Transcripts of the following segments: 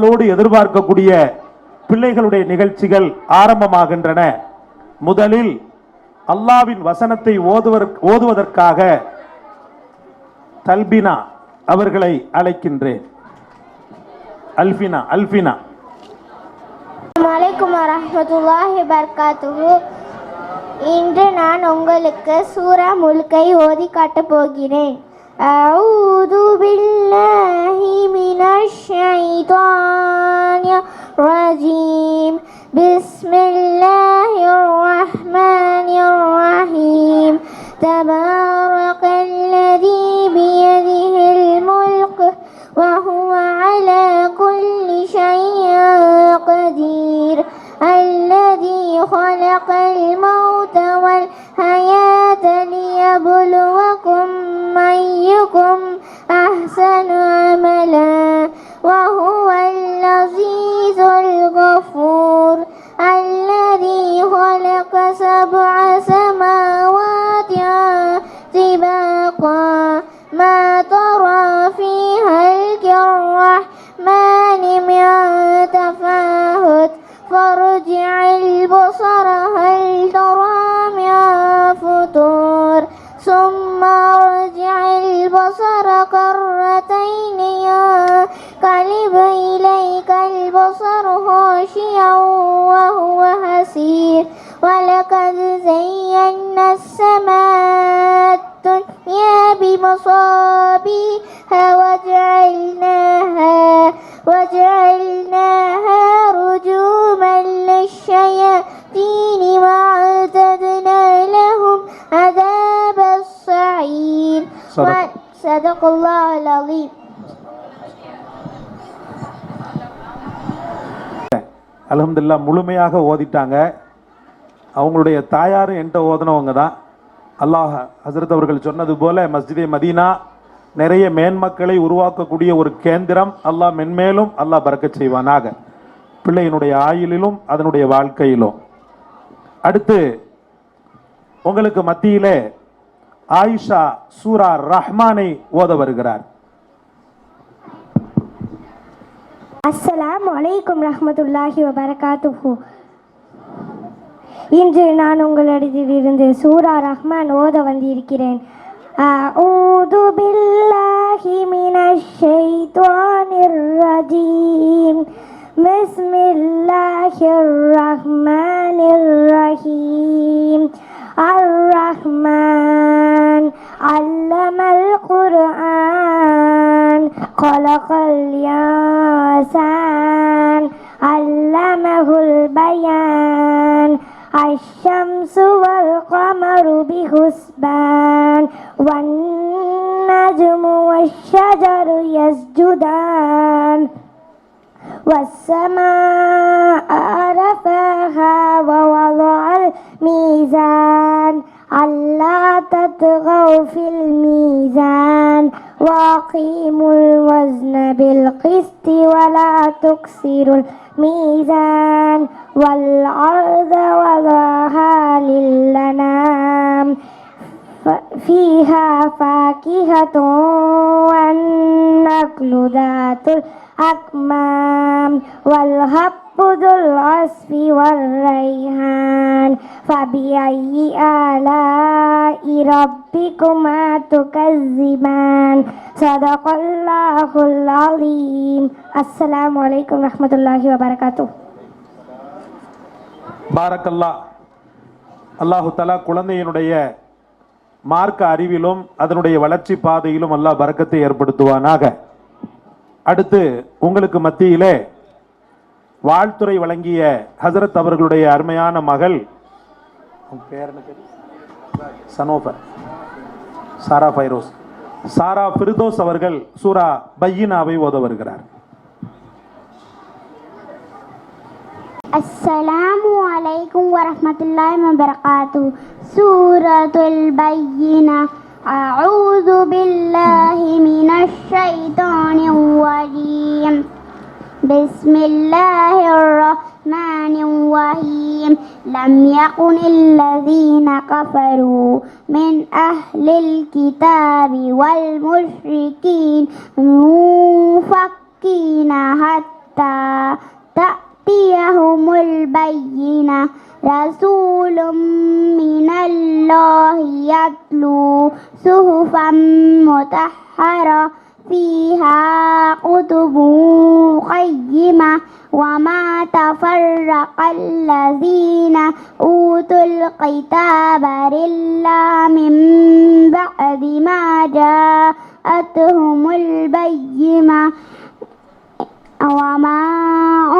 எதிர்பார்க்கக்கூடிய பிள்ளைகளுடைய நிகழ்ச்சிகள் ஆரம்பமாகின்றன. முதலில் அல்லாஹ்வின் வசனத்தை ஓதுவதற்காக தல்பினா அவர்களை அழைக்கின்றேன். அல்பினா. அஸ்ஸலாமு அலைக்கும் வரஹ்மத்துல்லாஹி வபரகாத்துஹு. இன்று நான் உங்களுக்கு சூரா முல்கை ஓதி காட்டப் போகிறேன். அஊது பில்லாஹி மினஷ் ஷைத்தானிர் ரஜீம். பிஸ்மில்லாஹிர் ரஹ்மானிர் ரஹீம். தபாரக்கல்லதீ பியதிஹில் முல்க் وهو على كل شيء قدير الذي خلق الموت والحياة ليبلوكم أيكم أحسن عملا وهو العزيز الغفور الذي خلق 7 سماوات طباقا ما ترى في خلق الرحمن من تفاوت فارجع البصر هل ترى من فطور ثم ارجع البصر كرتين ينقلب إليك البصر خاشعا وهو حسير ولقد زينا السماء الدنيا بمصابيح وجعلناها رجوما للشياطين وأعتدنا لهم عذاب السعير. صدق الله العظيم. அல்ஹம்துலில்லாஹ் முழுமையாக ஓதிட்டாங்க. அவங்களுடைய தாயாரும் என்கிட்ட ஓதுனவங்க தான். அல்லாஹ் ஹசரத் அவர்கள் சொன்னது போல மஸ்ஜிதே மதீனா நிறைய மேன்மக்களை உருவாக்கக்கூடிய ஒரு கேந்திரம். அல்லாஹ் மென்மேலும் அல்லாஹ் பரக்கத் செய்வானாக பிள்ளையினுடைய ஆயுளிலும் அதனுடைய வாழ்க்கையிலும். அடுத்து உங்களுக்கு மத்தியிலே ஆயிஷா சூரா ரஹ்மானை ஓத வருகிறார். அஸ்ஸலாமு அலைக்கும் ரஹ்மத்துல்லாஹி வபரகாத்துஹு. இன்று நான் உங்களிடத்திலிருந்து சூரா ரஹ்மான் ஓத வந்திருக்கிறேன். அஊது பில்லாஹி மினஷ் ஷைத்தானிர் ரஜீம். பிஸ்மில்லாஹிர் ரஹ்மானிர் ரஹீம். الرحمن علم القرآن خلق الإنسان علمه البيان الشمس والقمر بحسبان والنجم والشجر يسجدان والسماء رفعها ووضع الميزان ألا تطغوا في الميزان وأقيموا الوزن بالقسط ولا تكسروا الميزان والأرض وضعها للأنام فيها فاكهة والنخل ذات الأكمام والحب ذو العصف والريحان فبأي آلاء ربكما تكذبان. صدق الله العظيم. السلام عليكم ورحمة الله وبركاته. பாரக்கல்லா. அல்லாஹு தஆலா குழந்தையினுடைய மார்க்க அறிவிலும் அதனுடைய வளர்ச்சி பாதையிலும் அல்லாஹ் பரக்கத்தை ஏற்படுத்துவானாக. அடுத்து உங்களுக்கு மத்தியிலே வாழ்த்துறை வழங்கிய ஹசரத் அவர்களுடைய அருமையான மகள் சனோபர் சாரா ஃபைரோஸ் சாரா ஃபிர்தோஸ் அவர்கள் சூரா பையினாவை ஓத வருகிறார். அஸ்ஸலாமு அலைக்கும் வரஹ்மத்துல்லாஹி வபரகாத்துஹு. சூரத்துல் பையினா. அஊது பில்லாஹி மினஷ் ஷைத்தானிர் ரஜீம். பிஸ்மில்லாஹிர் ரஹ்மானிர் ரஹீம். லம் யகுனில் லதீன கஃபரு மின் அஹ்லில் கிதாபி வல் முஷ்ரிகீன் முஃபக்கீன ஹத்தா حتى تأتيهم البينة رسول من الله يتلو صحفا مطهرة فيها كتب قيمة وما تفرق الذين أوتوا الكتاب إلا من بعد ما جاءتهم البينة وما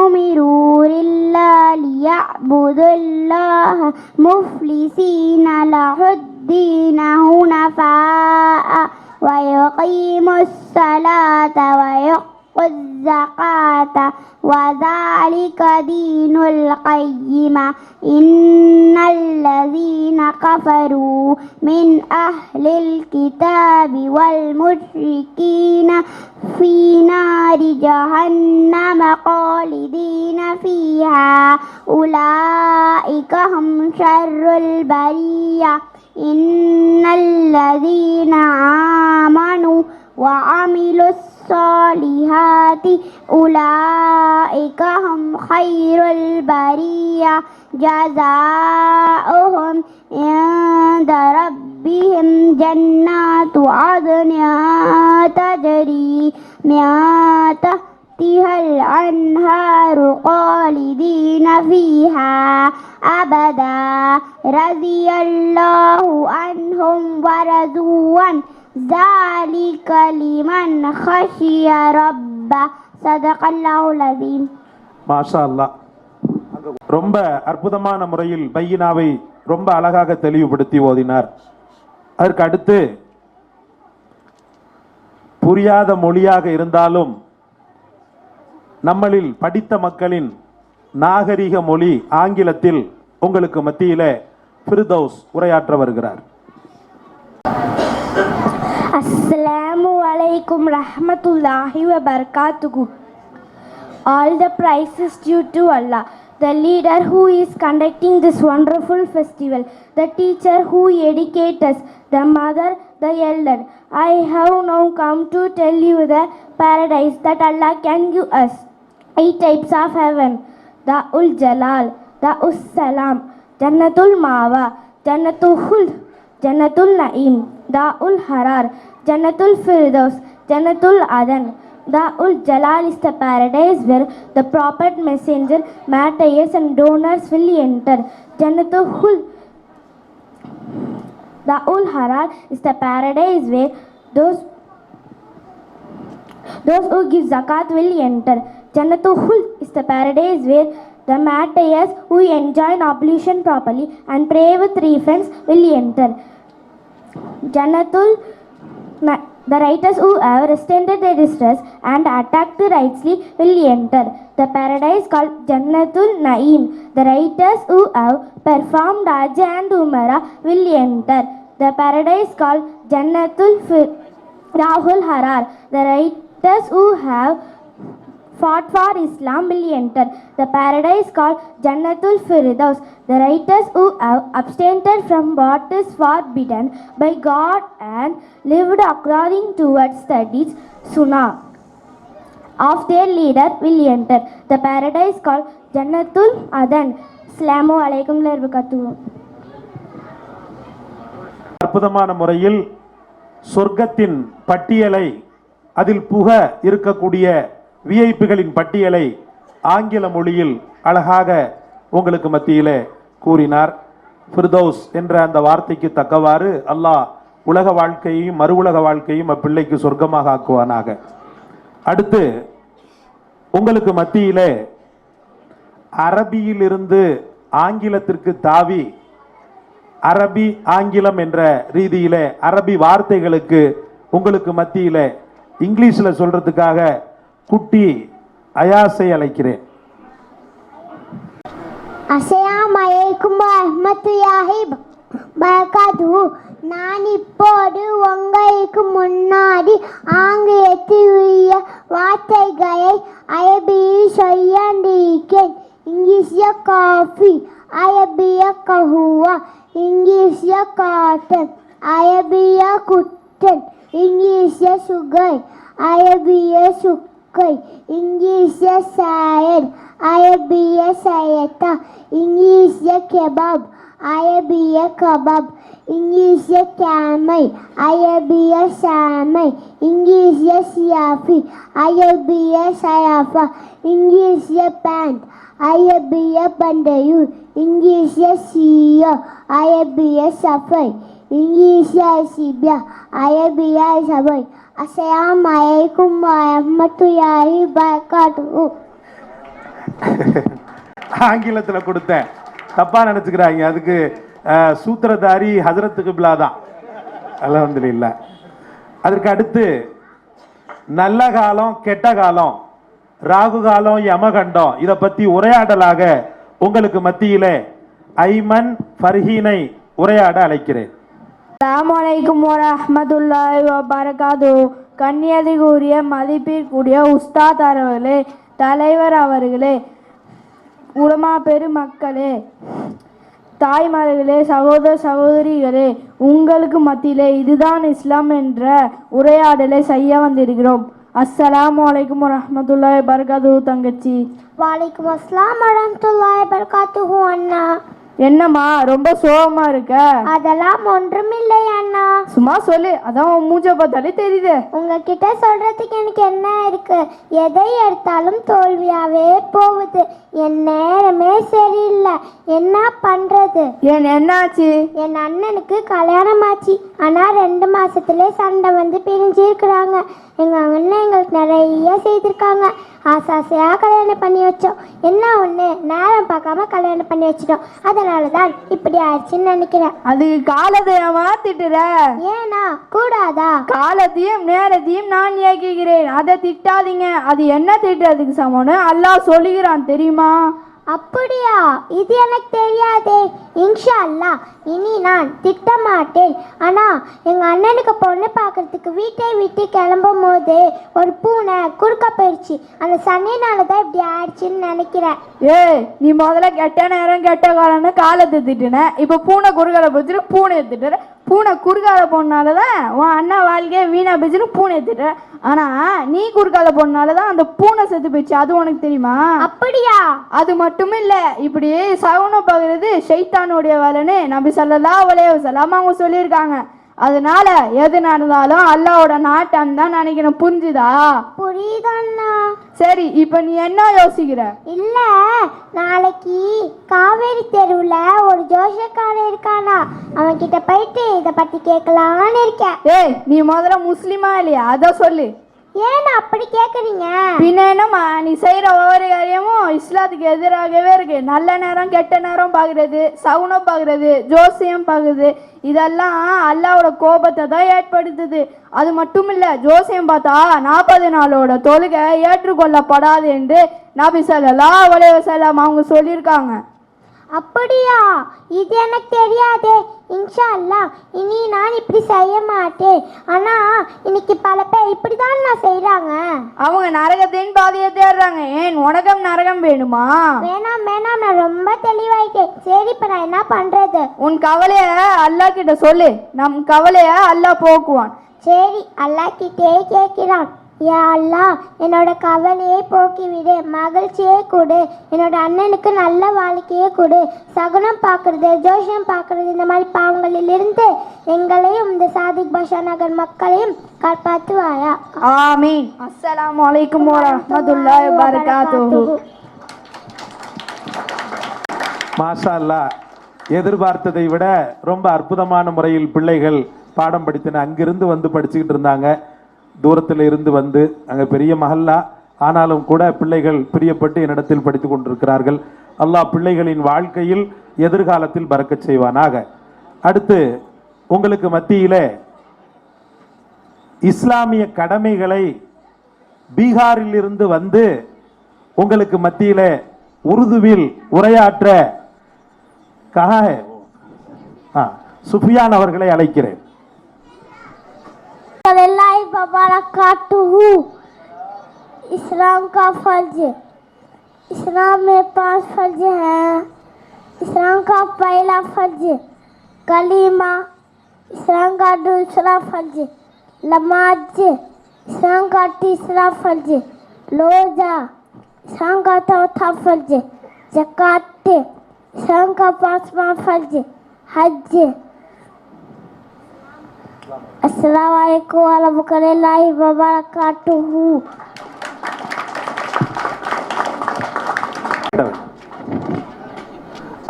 أمروا إلا ليعبدوا الله مخلصين له الدين حنفاء ويقيموا الصلاة ويؤتوا الزكاة وذلك دين القيمة إن الذين كفروا من أهل الكتاب والمشركين في نار جهنم خالدين فيها أولئك هم شر البرية إن الذين آمنوا وعملوا الصالحات أولئك هم خير البرية جزاؤهم عند ربهم جنات عدن تجري من تحتها الأنهار خالدين فيها أبدا رضي الله عنهم ورضوا عنه ذلك لمن خشي ربه صدق الله العظيم. மாஷா அல்லாஹ். ரொம்ப அற்புதமான முறையில் பையினாவை ரொம்ப அழகாக தெளிவுபடுத்தி ஓதினார். அதற்கு அடுத்து புரியாத மொழியாக இருந்தாலும் நம்மளில் படித்த மக்களின் நாகரிக மொழி ஆங்கிலத்தில் உங்களுக்கு மத்தியிலே ஃபிர்தௌஸ் உரையாற்ற வருகிறார். Assalamu alaikum rahmatullahi wa barakatuhu. All the praise is due to Allah, the leader who is conducting this wonderful festival, the teacher who educates us, the mother, the elder. I have now come to tell you the paradise that Allah can give us. 8 types of heaven: Da'ul Jalal, Da'us Salam, Jannatul Mawa, Jannatul Khuld, Jannatul Naim, Da'ul Harar, Jannatul Firdaus, Jannatul Adan. Da'ul Jalal is the paradise where the prophet, messenger, martyrs and donors will enter. Jannatul Khuld. Da'ul Harar is the paradise where those who give zakat will enter. Jannatul Khuld is the paradise where the martyrs who enjoy ablution properly and pray with reverence will enter. The righteous who have restrained their distress and attacked righteously will enter. The paradise called Jannatul Naim. The righteous who have performed Hajj and Umrah will enter. The paradise called Jannatul Rahul Harar. The righteous who have fought for Islam will enter. The paradise called Jannatul Firdaus. The righteous who have abstained from what is forbidden by God and lived according to what studies Sunnah of their leader will enter. The paradise called Jannatul Adan. Assalamu alaikum wa barakatuh. அற்புதமான முறையில் சொர்க்கத்தின் பட்டியலை, அதில் புக இருக்கக்கூடிய விஐபிகளின் பட்டியலை ஆங்கில மொழியில் அழகாக உங்களுக்கு மத்தியிலே கூறினார். ஃபிர்தௌஸ் என்ற அந்த வார்த்தைக்கு தக்கவாறு அல்லாஹ் உலக வாழ்க்கையையும் மறு உலக வாழ்க்கையும் அப்பிள்ளைக்கு சொர்க்கமாக ஆக்குவானாக. அடுத்து உங்களுக்கு மத்தியிலே அரபியிலிருந்து ஆங்கிலத்திற்கு தாவி அரபி ஆங்கிலம் என்ற ரீதியிலே அரபி வார்த்தைகளுக்கு உங்களுக்கு மத்தியிலே இங்கிலீஷில் சொல்றதுக்காக குட்டி அயாஸை அழைக்கிறேன். அஸ்ஸலாமு அலைக்கும் வரஹ்மத்துல்லாஹி வபரகாத்துஹு. நான் இப்போது உங்களுக்கு முன்னாடி ஆங்கிலத்தில் உள்ள வார்த்தைகளை அரபியில் சொல்லியிருக்கேன். இங்கிலீஷில் காஃபி, அரபியில் கஹுவா, இங்கிலீஷில் காட்டன், அரபியில் குட்டன், இங்கிலீஷில் சுகர், அரபியில் சுக்கர், மக்கள் இங்கிலீஷிய சாயர் அரபிய சயத்தா இங்கிலீஷிய கெபாப் அரபிய கபாப் இங்கிலீஷிய கேமை அரபிய சாமை இங்கிலீஷிய சியாஃபி அரபிய சயாஃபா இங்கிலீஷிய பேண்ட் அரபிய பண்டையூர் இங்கிலீஷிய சியோ அரபிய சஃபை இங்கிலீஷிய சிபியா அரபிய சபை அஸ்ஸலாமு அலைக்கும் வரஹ்மத்துல்லாஹி வபரகாத்துஹு. ஆங்கிலத்தில் கொடுத்தேன், தப்பா நினைச்சுக்கிறாங்க. அதுக்கு சூத்திரதாரி ஹஜரத் கிப்லா தான். அல்ஹம்துலில்லாஹ். அதற்கு அடுத்து நல்ல காலம் கெட்ட காலம், ராகு காலம் யமகண்டம், இதை பத்தி உரையாடலாக உங்களுக்கு மத்தியிலே ஐமன் ஃபர்ஹீனை உரையாட அழைக்கிறேன். அஸ்ஸலாமு அலைக்கும் வரஹ்மத்துல்லாஹி வபரகாத்துஹு. கண்ணியத்துக்குரிய மதிப்பிற்குரிய உஸ்தாத் அவர்களே, தலைவர் அவர்களே, உலமா பெருமக்களே, தாய்மார்களே, சகோதர சகோதரிகளே, உங்களுக்கு மத்தியிலே இதுதான் இஸ்லாம் என்ற உரையாடலை செய்ய வந்திருக்கிறோம். அஸ்ஸலாமு அலைக்கும் வரஹ்மத்துல்லாஹி வபரகாத்துஹு. தங்கச்சி. வலைக்கும் அஸ்ஸலாம் வரஹ்மத்துல்லாஹி வபரகாத்துஹு. அண்ணா, என்னம்மா ரொம்ப சோகமா இருக்க? அதெல்லாம் ஒன்றுமில்லை அண்ணா. சும்மா சொல்லு, அதான் உன் மூஞ்ச பார்த்தாலே தெரியுது. உங்ககிட்ட சொல்றதுக்கு எனக்கு என்ன இருக்கு? எதை எடுத்தாலும் தோல்வியாவே போகுது. என் நேரமே சரியில்லை, என்ன பண்றது? ஏன் என்னாச்சு? என் அண்ணனுக்கு கல்யாணம் ஆச்சு, ஆனா 2 மாசத்துல சண்டை வந்து பிரிஞ்சு இருக்கிறாங்க. எங்க அண்ணன் எங்களுக்கு நிறைய செய்திருக்காங்க. ஆசாசையா கல்யாணம் பண்ணி வச்சோம். என்ன ஒண்ணு, நேரம் பார்க்காம கல்யாணம் பண்ணி வச்சிட்டோம். அதனாலதான் இப்படி ஆயிடுச்சுன்னு நினைக்கிறேன். அது காலத்தை மாத்திட்டுற. ஏன்னா கூடாதா? காலத்தையும் நேரத்தையும் நான் இயக்குகிறேன், அதை திட்டாதீங்க. அது என்ன திட்டுறதுக்கு சமம்னு அல்லாஹ் சொல்லுகிறான் தெரியுமா? அப்படியா? இது எனக்கு தெரியாதே. இன்ஷா அல்லாஹ் இனி நான் திட்ட மாட்டேன். ஆனா எங்க அண்ணனுக்கு பொண்ணு பார்க்கறதுக்கு வீட்டை விட்டு கிளம்பும் போது ஒரு பூனை குறுக்க போயிடுச்சு. அந்த சனினால தான் இப்படி ஆயிடுச்சுன்னு நினைக்கிறேன். ஏய், நீ முதல்ல கெட்ட நேரம் கெட்ட காலம்னு காலத்தை திட்டுன, இப்ப பூனை குறுகால போச்சுன்னு பூனை திட்டுற. பூனை குறுகால போனாலதான் உன் அண்ணா வாழ்க்கையே வீணா போச்சுன்னு பூனை திட்டுற. ஆனா நீ குறுகால போனாலதான் அந்த பூனை செத்து போயிடுச்சு. அது உனக்கு தெரியுமா? அப்படியா? அது மட்டும் இல்ல, இப்படி சகுனம் பார்க்கறது ஷைத்தானுடைய வேலைன்னு நபி ஸல்லல்லாஹு அலைஹி வஸல்லம் அவங்க சொல்லியிருக்காங்க. அதனால எது நடந்தாலும் அல்லாஹ்வோட நாட்டம் தான் நினைக்கணும். புரிஞ்சுதா? புரியுதண்ணா. சரி, இப்ப நீ என்ன யோசிக்கிற? இல்ல, நாளைக்கு காவேரி தெருவுல ஒரு ஜோசியக்காரன் இருக்கானா, அவன் கிட்ட போயிட்டு இத பத்தி கேட்கலான்னு இருக்கேன். ஏய், நீ முதல்ல முஸ்லிமா இல்லையா அத சொல்லு. ஏன் அப்படி கேக்குறீங்க? பின்ன என்னம்மா, நீ செய்யற ஒவ்வொரு காரியமும் இஸ்லாத்துக்கு எதிராகவே இருக்கு. நல்ல நேரம் கெட்ட நேரம் பாக்குறது, சகுனம் பாக்குறது, ஜோசியம் பாக்குறது, இதெல்லாம் அல்லாஹ்வோட கோபத்தை தான் ஏற்படுத்துது. அது மட்டும் இல்ல, ஜோசியம் பார்த்தா 40 நாளோட தொழுகை ஏற்றுக்கொள்ளப்படாது என்று நபி ஸல்லல்லாஹு அலைஹி வஸல்லம் அவங்க சொல்லியிருக்காங்க. அப்படியா? இது எனக்கு தெரியாதே. இன்ஷா அல்லாஹ் இனி நான் இப்படி செய்ய மாட்டேன். ஆனா இன்னைக்கு பல பேர் இப்படிதான் நான் செய்யறாங்க. அவங்க நரகத்தின் பாதையை தேடுறாங்க. ஏன் உனக்கும் நரகம் வேணுமா? வேணாம் வேணாம், நான் ரொம்ப தெளிவாயிட்டேன். சரி, இப்ப நான் என்ன பண்றது? உன் கவலைய அல்லாஹ் கிட்ட சொல்லு, நம் கவலைய அல்லாஹ் போக்குவான். சரி, அல்லாஹ் கிட்டே கேட்கிறான். யா அல்லாஹ், என்னோட கவலையை போக்கிவிடு, மகிழ்ச்சியே கொடு, என்னோட அண்ணனுக்கு நல்ல வாழ்க்கையே கொடு, சகுனம் பார்க்கறது, ஜோஷம் பார்க்கறது, இந்த மாதிரி பாவங்களிலிருந்து எங்களையும் இந்த சாதிக் பாஷா நகர் மக்களையும் காப்பாற்றுவாயா. ஆமீன். அஸ்ஸலாமு அலைக்கும் வரஹ்மத்துல்லாஹி வபரகாத்துஹு. மாஷா அல்லாஹ், எதிர்பார்த்ததை விட ரொம்ப அற்புதமான முறையில் பிள்ளைகள் பாடம் படித்தன. அங்கிருந்து வந்து படிச்சுக்கிட்டு இருந்தாங்க, தூரத்தில் இருந்து வந்து. அங்கே பெரிய மஹல்லா, ஆனாலும் கூட பிள்ளைகள் பிரியப்பட்டு என்னிடத்தில் படித்து கொண்டிருக்கிறார்கள். அல்லாஹ் பிள்ளைகளின் வாழ்க்கையில் எதிர்காலத்தில் பறக்கச் செய்வானாக. அடுத்து உங்களுக்கு மத்தியிலே இஸ்லாமிய கடமைகளை பீகாரில் இருந்து வந்து உங்களுக்கு மத்தியிலே உருதுவில் உரையாற்ற சுஃபியான் அவர்களை அழைக்கிறேன். इस्लाम का फर्ज, इस्लाम में 5 फर्ज हैं. इस्लाम का पहला फर्ज कलीमा, इस्लाम का दूसरा फर्ज नमाज, इस्लाम का तीसरा फर्ज ரோஜா சங்காத்தா தஃபல்ஜ் ஜகாத் சங்கா பாஸ்மா ஃபல்ஜ் ஹஜ். அஸ்ஸலாமு அலைக்கும் வரஹ்மத்துல்லாஹி வபரகாத்துஹு.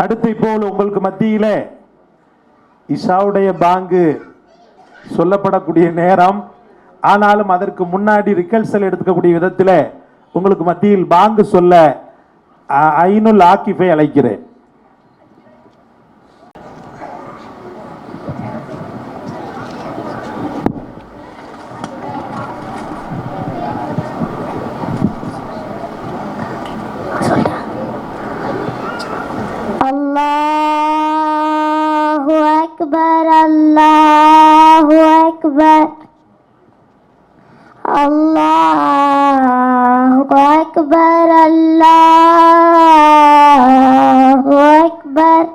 அடுத்து இப்போ உங்களுக்கு மத்தியில இஷாவுடைய பாங்கு சொல்லப்படக்கூடிய நேரம், ஆனாலும் அதற்கு முன்னாடி ரிகல்சல் எடுத்துக்கக்கூடிய விதத்தில் உங்களுக்கு மத்தியில் பாங்கு சொல்ல ஐனுல் ஆக்கிஃபை அழைக்கிறேன். அல்லாஹு அக்பர் அல்லாஹு அக்பர் அல்லாஹு அக்பர் அல்லாஹு அக்பர்.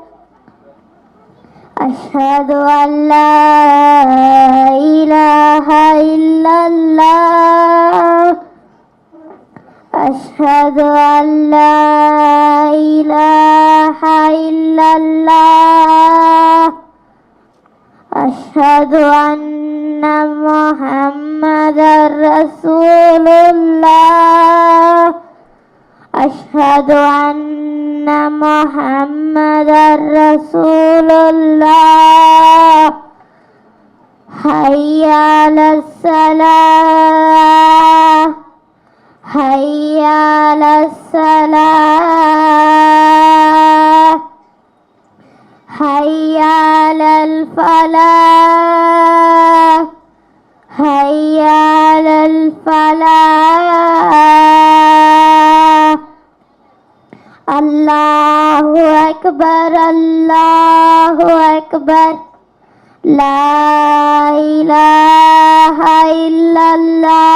அஷ்ஹது அல்லா இலாஹா இல்லல்லாஹ் அஷ்ஹது அல்லா இலாஹா இல்லல்லாஹ் அஷ்ஹது அன்ன முஹம்மதர் ரசூலுல்லாஹ் அஷ்ஹது அன்ன முஹம்மதர் ரசூலுல்லாஹ். ஹய்ய அலஸ் ஸலாஹ் ஹய்ய அலஸ் ஸலாஹ் ஹய்ய அலல் ஃபலாஹ் ஹய்ய அலல் ஃபலாஹ். அல்லாஹு அக்பர் அல்லாஹு அக்பர் லா இலாஹா இல்லல்லாஹ்.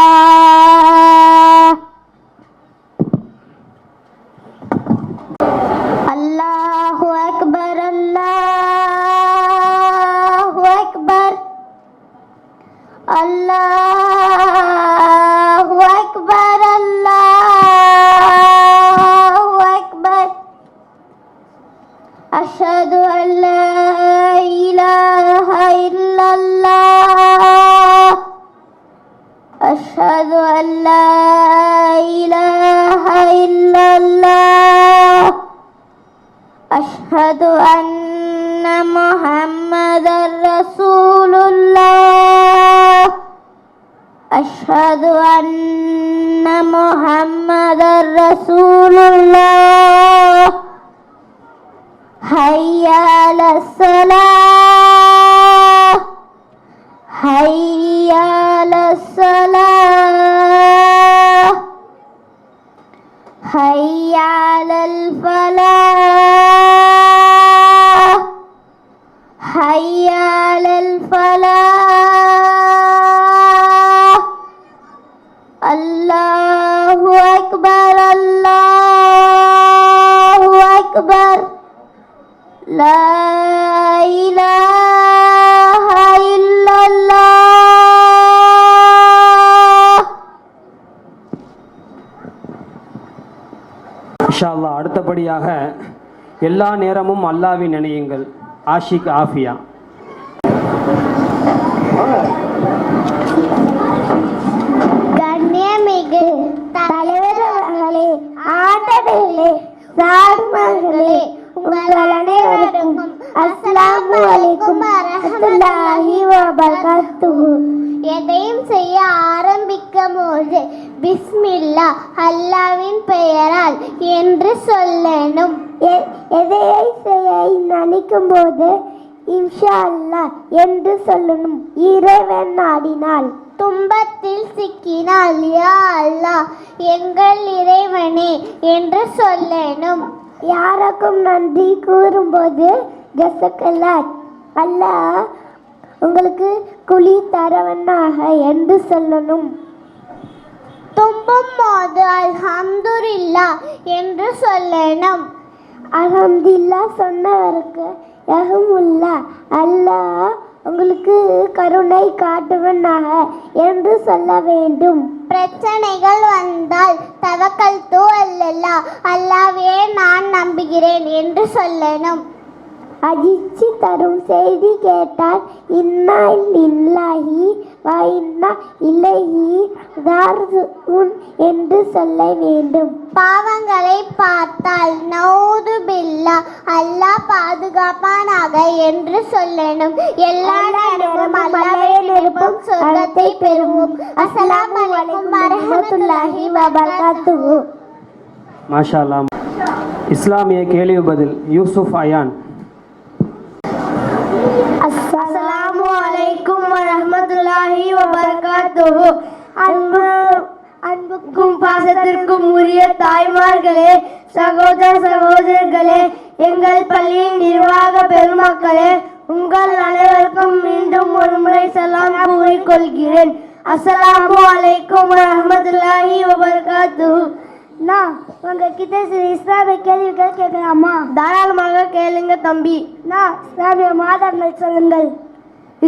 அல்லாஹு அக்பர் அல்லாஹு அக்பர் அல்லாஹு அக்பர் அல்லாஹு அக்பர். அஷ்ஹது அல்லா இலாஹா இல்லல்லாஹ் அஷ்ஹது அல்லா இலாஹா இல்லல்லாஹ் அஷ்ஹது அன்ன முஹம்மதர் ரசூலுல்லாஹ் அஷ்ஹது அன்ன முஹம்மதர் ரசூலுல்லாஹ். ஹய்ய அலஸ் ஸலாஹ் ஹய்ய அலஸ் ஸலாஹ் ஹய்ய அலல் ஃபலாஹ் ஹய்ய அலல் ஃபலாஹ். அல்லாஹு அக்பர் அல்லாஹு அக்பர் லா இலாஹா இல்லல்லாஹ். இன்ஷா அல்லாஹ் அடுத்தபடியாக எல்லா நேரமும் அல்லாஹ்வை நினையுங்கள். ஆஷிக் ஆஃபியா. கண்ணியமிகு தலைவர் அவர்களே, ஆண்டவர்களே, சார்பர்களே, உங்கள் அனைவருக்கும் அஸ்ஸலாமு அலைக்கும் வரஹ்மத்துல்லாஹி வபரகாத்துஹு. எதையும் செய்ய ஆரம்பிக்கும் போது பிஸ்மில்லா அல்லாவின் பெயரால் என்று சொல்லணும். எதையை செய்ய நினைக்கும் போது இன்ஷா அல்லாஹ் என்று சொல்லணும். இறைவன் நாடினால். துன்பத்தில் சிக்கினால் யா அல்லாஹ் எங்கள் இறைவனே என்று சொல்லணும். யாருக்கும் நன்றி கூறும்போது ஜஸக்கல்லாஹ் அல்லாஹ் உங்களுக்கு குழி தரவனாக என்று சொல்லணும். தும்பும் போது அல்ஹம்துலில்லாஹ் என்று சொல்லணும். அல்ஹம்துலில்லாஹ் சொன்னவருக்கு யஹ்முல்லா அல்லாஹ் உங்களுக்கு கருணை காட்டுவனாக என்று சொல்ல வேண்டும். பிரச்சனைகள் வந்தால் தவக்கல்து அல்லல்லாஹ், அல்லாஹ்வே நான் நம்புகிறேன் என்று சொல்லணும். அதிர்ச்சி தரும் செய்தி கேட்டால் இன்னா லில்லாஹி வ இன்னா இலைஹி ராஜிஊன் என்று சொல்ல வேண்டும். பாவங்களை பார்த்தால் நவுது பில்லாஹ், அல்லாஹ் பாதுகாப்பானாக என்று சொல்லணும். எல்லா நேரமும் அல்லாஹ்வை நினைப்போம், சொர்க்கத்தை பெறுவோம். அஸ்ஸலாமு அலைக்கும் வரஹ்மத்துல்லாஹி வ பரகாத்துஹு. மாஷா அல்லாஹ். இஸ்லாமிய கேள்வி பதில் யூசுப் அயான். அஸ்ஸலாமு அலைக்கும் வரஹ்மத்துல்லாஹி வபரகாத்துஹு. அன்புக்கும் பாசத்திற்கும் உரிய தாய்மார்களே, சகோதர சகோதரர்களே, எங்கள் பள்ளியின் நிர்வாக பெருமக்களே, உங்கள் அனைவருக்கும் மீண்டும் ஒருமுறை சலாம் கூறிக்கொள்கிறேன். அஸ்ஸலாமு அலைக்கும் வரஹ்மத்துல்லாஹி வபரகாத்துஹு. நான் உங்ககிட்ட சில இஸ்லாமிய கேள்விகள் கேட்கலாமா? தாராளமாக கேளுங்க தம்பி. நான் இஸ்லாமிய மாதங்கள் சொல்லுங்கள்.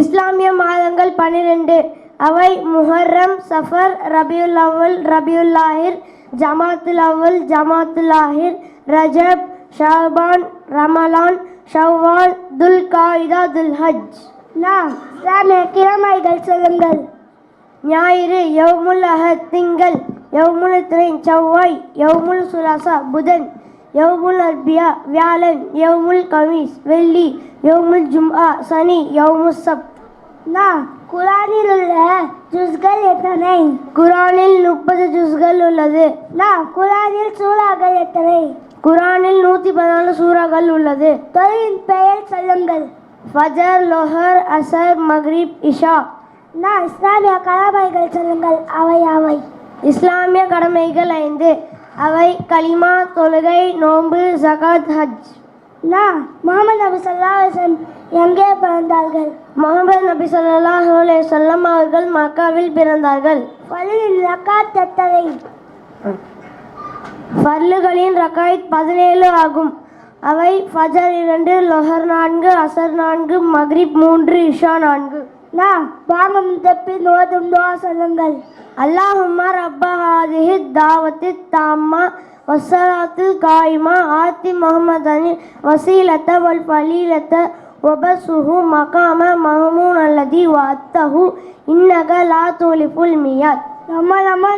இஸ்லாமிய மாதங்கள் 12. அவை முஹர்ரம், சஃபர், ரபியுல் அவ்வல், ரபியுல் ஆஹிர், ஜமாத்துல் அவ்வல், ஜமாத்துல் ஆஹிர், ரஜப், ஷாபான், ரமலான், ஷவ்வால், துல் காயிதா, துல் ஹஜ். நான் இஸ்லாமிய கிழமைகள் சொல்லுங்கள். ஞாயிறு, யௌமுல் அஹத் திங்கள், யௌமுல் இத்னைன் செவ்வாய், யௌமுல் சுலாசா புதன், யௌமுல் அர்பியா வியாழன், யௌமுல் கமீஸ் வெள்ளி, யௌமுல் ஜும்ஆ சனி, யௌமுல் சப்த். நான் குரானில் உள்ள ஜுஸ்கள் எத்தனை? குரானில் 30 ஜுஸ்கள் உள்ளது. நான் குரானில் சூறாக்கள் எத்தனை? குரானில் 114 சூறாக்கள் உள்ளது. தொழிலின் பெயர் சொல்லுங்கள். ஃபஜர், லொஹர், அசர், மக்ரிப், இஷா. நான் இஸ்லாமிய கடமைகள் சொல்லுங்கள். அவை இஸ்லாமிய கடமைகள் 5. அவை கலிமா, தொழுகை, நோன்பு, ஜகாத், ஹஜ். நான் முகமது நபி ஸல்லல்லாஹு அலைஹி வஸல்லம் எங்கே பிறந்தார்கள்? முகமது நபி ஸல்லல்லாஹு அலைஹி வஸல்லம் அவர்கள் மக்காவில் பிறந்தார்கள். ஃபர்லின் ரக்காத் எத்தனை? ஃபர்லுகளின் ரக்காத் 17 ஆகும். அவை ஃபஜர் 2, லொஹர் 4, அசர் 4, மக்ரிப் 3, இஷா 4. நான் பாங்கம் தப்பி நோதும் துஆ சொல்லுங்கள். அல்லாஹும்ம ரப்ப ஹாதிஹி தாவத்தி தாம்மா வஸ்ஸலாத்தில் காயிமா ஆத்தி முஹம்மதனி வசீலத்த வல் ஃபலீலத்த வபசுஹு மகாம மஹமூன் அல்லதி வஅத்தஹு இன்னக லா துலிஃபுல் மியாத். ரொம்ப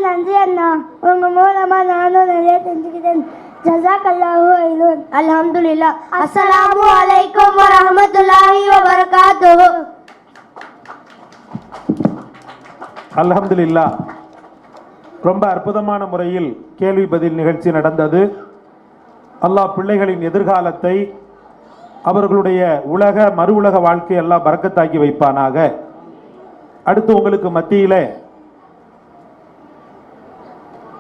நன்றி அண்ணா. உங்கள் மூலமாக நானும் நிறைய தெரிஞ்சுக்கிட்டேன். ஜஸாக்கல்லாஹு ஹைரன். அல்ஹம்துலில்லாஹ். அஸ்ஸலாமு அலைக்கும் வரஹ்மத்துல்லாஹி வபரகாத்துஹு. அல்ஹம்துலில்லாஹ். ரொம்ப அற்புதமான முறையில் கேள்வி பதில் நிகழ்ச்சி நடந்தது. அல்லாஹ் பிள்ளைகளின் எதிர்காலத்தை, அவர்களுடைய உலக மறு உலக வாழ்க்கை எல்லாம் பரக்கத்தாக்கி வைப்பானாக. அடுத்து உங்களுக்கு மத்தியில்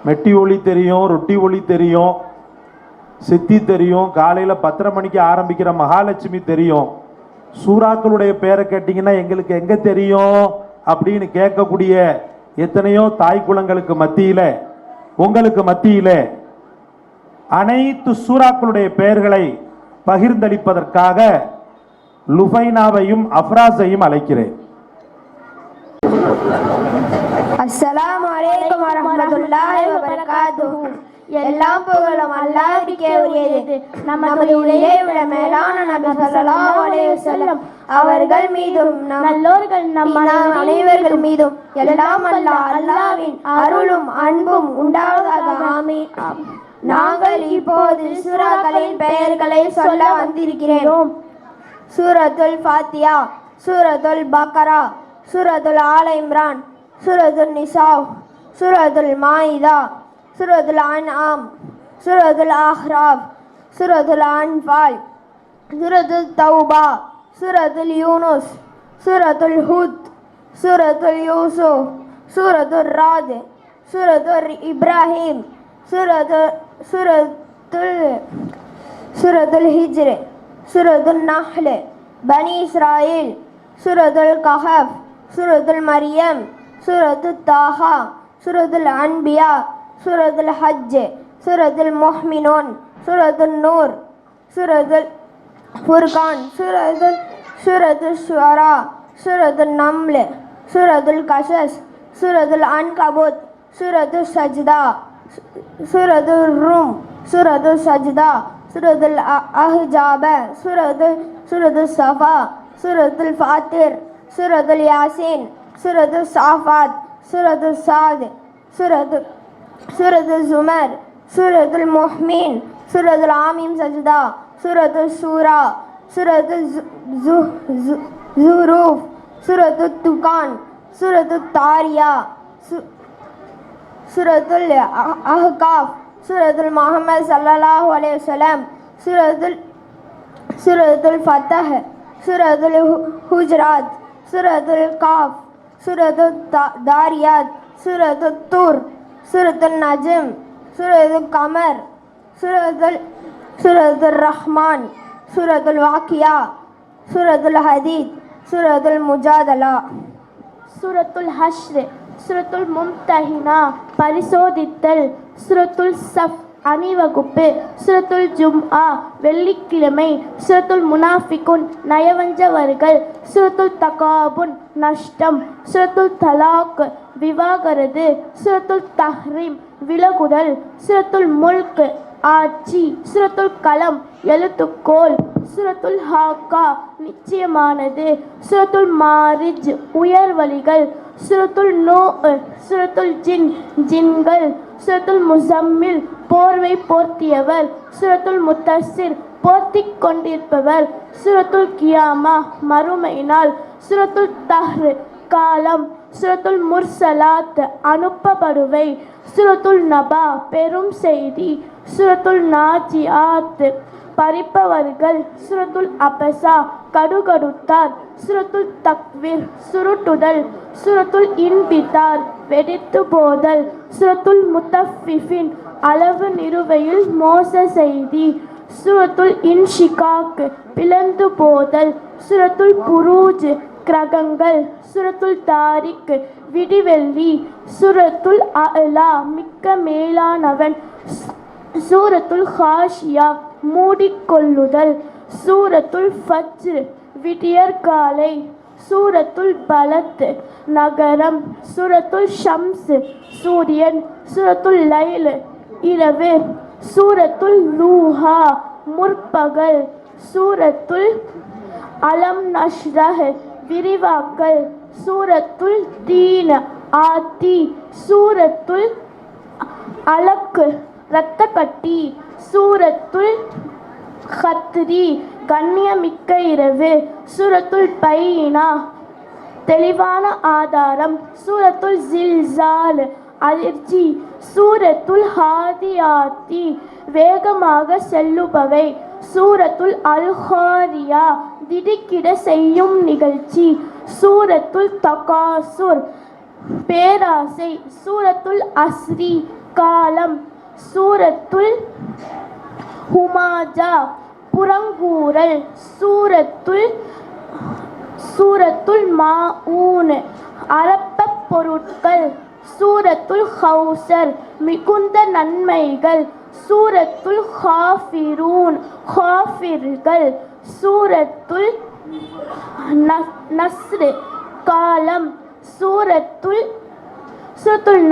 மெட்டி ஒளி தெரியும், ரொட்டி ஒளி தெரியும், சித்தி தெரியும், காலையில் 10:30 மணிக்கு ஆரம்பிக்கிற மகாலட்சுமி தெரியும். சூறாக்களுடைய பேரை கேட்டிங்கன்னா எங்களுக்கு எங்கே தெரியும் அப்படின்னு கேட்கக்கூடிய எத்தனையோ தாய் குலங்களுக்கு மத்தியில், உங்களுக்கு மத்தியில் அனைத்து சூறாக்களுடைய பெயர்களை பகிர்ந்தளிப்பதற்காக லுஃபைனாவையும் அஃப்ராஸையும் அழைக்கிறேன். அஸ்ஸலாமு அலைக்கும் வரஹ்மத்துல்லாஹி வபரகாத்துஹு. எல்லாம் புகழும் அல்லாஹ்வுக்கே உரியது. நமது உயிரை மேலான நபி ஸல்லல்லாஹு அலைஹி வஸல்லம் அவர்கள் மீதும் நல்லோர்கள் நம் அனைவர்கள் மீதும் எல்லாம் அல்லாஹ்வின் அருளும் அன்பும் உண்டாவதாக. ஆமீன். நாங்கள் இப்போது சூறாக்களின் பெயர்களை சொல்ல வந்திருக்கிறோம். சூரத்துல் ஃபாத்தியா, சூரத்துல் பக்ரா, சூரத்துல் ஆல இம்ரான், சூரத்துல் நிசா, சூரத்துல் மாயிதா, சூரத்துல் அன்ஆம், சூரத்துல் அஹ்ராப், சூரத்துல் அன்ஃபால், சூரத்துல் தௌபா, சூரத்துல் யூனுஸ், சூரத்துல் ஹூத், சூரத்துல் யூசுப், சூரத்துல் ராத், சூரத்துல் இப்ராஹிம், சூரத்துல் ஹிஜ்ர், சூரத்துல் நஹ்ல், பனி இஸ்ராயில், சூரத்துல் கஹஃப், சூரத்துல் மரியம், சூரத்துல் தாஹா, சூரத்துல் அன்பியா, சூரத்துல் ஹஜ், சூரத்துல் முஹ்மினூன், சூரத்துல் நூர், சூரத்துல் ஃபுர்கான், சூரத்துல் ஷுரா, சூரத்துல் நம்ல், சூரத்துல் கசஸ், சூரத்துல் அன்கபூத், சூரத்துல் சஜ்தா, சூரத்துல் ரூம், சூரத்துல் சஜ்தா, சூரத்துல் அஹ்ஜாப, சூரத்துல் சஃபா, சூரத்துல் ஃபாத்திர், சூரத்துல் யாசீன், சூரத்துல் சாஃபாத், சூரத்துல் சாத், சூரத்துல் ஜுமர், சூரத்துல் முஹ்மின், சூரத்துல் ஆமீம் சஜ்தா, சூரத்துல் சூரா, சூரத்துல் ஜுரூஃப், சூரத்துல் துகான், சூரத்துல் தாரியா, சூரத்துல் அஹ்காஃப், சூரத்துல் முஹம்மது ஸல்லல்லாஹு அலைஹி வஸல்லம், சூரத்துல் ஃபத்ஹ், சூரத்துல் ஹுஜராத், சூரத்துல் காஃப், சூரத்துல் தாரியாத், சூரத்துல் தூர், சூரத்துல் நஜ்ம், சூரத்துல் கமர், சூரத்துல் ரஹ்மான், சூரத்துல் வாக்கியா, சூரத்துல் ஹதீத், சூரத்துல் முஜாதலா. சூரத்துல் ஹஷ்ர், சூரத்துல் மும்தஹினா பரிசோதித்தல், சூரத்துல் சஃப் அணிவகுப்பு, சூரத்துல் ஜும்ஆ வெள்ளிக்கிழமை, சூரத்துல் முனாஃபிகுன் நயவஞ்சவர்கள், சூரத்துல் தகாபுன் நஷ்டம், சூரத்துல் தலாக் விவாகரது, சூரத்துல் தஹ்ரீம் விலகுதல், சூரத்துல் முல்க் ஆட்சி, சூரத்துல் கலம் எழுத்துக்கோள், சூரத்துல் ஹாக்கா நிச்சயமானது, சூரத்துல் மாரிஜ் உயர்வழிகள், சூரத்துல் நூ, சூரத்துல் ஜின்கள், சூரத்துல் முஸம்மில் போர்வை போர்த்தியவர், சூரத்துல் முத்தஸ்ஸிர் போர்த்திக் கொண்டிருப்பவர், சூரத்துல் கியாமா மறுமை நாள், சூரத்துல் தஹ்ர் காலம், சூரத்துல் முர்சலாத் அனுப்பப்படுவை, சூரத்துல் நபா பெரும் செய்தி, சூரத்துல் நாஜியாத் பறிப்பவர்கள், சூரத்துல் அபஸா கடுகடுத்தார், சூரத்துல் தக்வீர் சுருட்டுதல், சூரத்துல் இன்பிதார் வெடித்து போதல், சூரத்துல் முத்தஃபிஃபின் அளவு நிறுவையில் மோச செய்தி, சூரத்துல் இன்ஷிகாக் பிளந்து போதல், சூரத்துல் புரூஜ் கிரகங்கள், சூரத்துல் தாரிக் விடிவெள்ளி, சூரத்துல் அலா மிக்க மேலானவன், சூரத்துல் ஹாஷியா மூடிக்கொள்ளுதல், சூரத்துல் ஃபஜ்ர் விடியற்காலை, சூரத்துல் பலத் நகரம், சூரத்துல் ஷம்ஸ் சூரியன், சூரத்துல் லைல் இரவு, சூரத்துல் லூஹா முற்பகல், சூரத்துல் அலம் நஷ்ரஹ் விரிவாக்கல், சூரத்துல் தீன் ஆத்தி, சூரத்துல் அலக் இரத்தக்கட்டி, சூரத்துல் ஹத்ரி கண்ணியமிக்க இரவு, சூரத்துல் பையினா தெளிவான ஆதாரம், சூரத்துல் ஜில்சால் அதிர்ச்சி, சூரத்துல் ஹாதியாத்தி வேகமாக செல்லுபவை, சூரத்துல் அல்ஹாரியா திடுக்கிட செய்யும் நிகழ்ச்சி, சூரத்துல் தகாசுர் பேராசை, சூரத்துல் அஸ்ரி காலம், சூரத்துல் ஹுமாஜா புறங்கூறல், சூரத்துல் மாஊன் அரப்ப பொருட்கள், சூரத்துல் ஹௌசர் மிகுந்த நன்மைகள், சூரத்துல் ஹாஃபிரூன் ஹாஃபிர்கள், சூரத்துல் நஸ்ர் காலம், சூரத்துல்